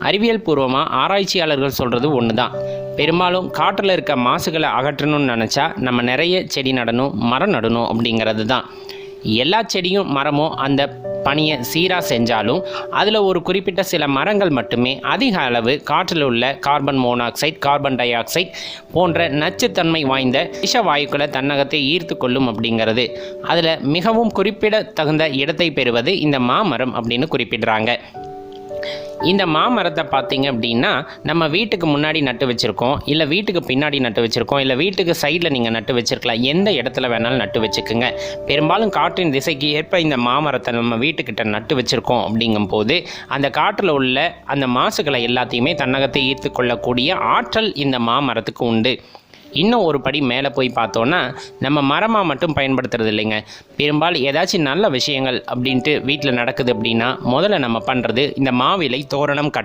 அறிவியல் பூர்வமாக ஆராய்ச்சியாளர்கள் சொல்கிறது ஒன்று தான். பெரும்பாலும் காற்றில் இருக்க மாசுகளை அகற்றணும்னு நினச்சா நம்ம நிறைய செடி நடணும், மரம் நடணும் அப்படிங்கிறது தான். எல்லா செடியும் மரமும் அந்த பணியை சீராக செஞ்சாலும் அதில் ஒரு குறிப்பிட்ட சில மரங்கள் மட்டுமே அதிக அளவு காற்றில் உள்ள carbon monoxide, carbon di oxide போன்ற நச்சுத்தன்மை வாய்ந்த விஷ வாயுக்களை தன்னகத்தை ஈர்த்து கொள்ளும் அப்படிங்கிறது. அதில் மிகவும் குறிப்பிடத்தகுந்த இடத்தை பெறுவது இந்த மாமரம் அப்படின்னு குறிப்பிடுறாங்க. இந்த மாமரத்தை பார்த்தீங்க அப்படின்னா நம்ம வீட்டுக்கு முன்னாடி நட்டு வச்சுருக்கோம், இல்லை வீட்டுக்கு பின்னாடி நட்டு வச்சுருக்கோம், இல்லை வீட்டுக்கு சைடில் நீங்கள் நட்டு வச்சுருக்கலாம். எந்த இடத்துல வேணாலும் நட்டு வச்சுக்குங்க. பெரும்பாலும் காற்றின் திசைக்கு ஏற்ப இந்த மாமரத்தை நம்ம வீட்டுக்கிட்ட நட்டு வச்சுருக்கோம் அப்படிங்கும்போது அந்த காற்றில் உள்ள அந்த மாசுகளை எல்லாத்தையுமே தன்னகத்தை ஈர்த்து கொள்ளக்கூடிய ஆற்றல் இந்த மாமரத்துக்கு உண்டு. இன்னும் ஒரு படி மேலே போய் பார்த்தோன்னா நம்ம மரமாக மட்டும் பயன்படுத்துறது இல்லைங்க. பெரும்பாலும் ஏதாச்சும் நல்ல விஷயங்கள் அப்படின்ட்டு வீட்டில் நடக்குது அப்படின்னா முதல்ல நம்ம பண்ணுறது இந்த மாவிலை தோரணம் கட்டுறது.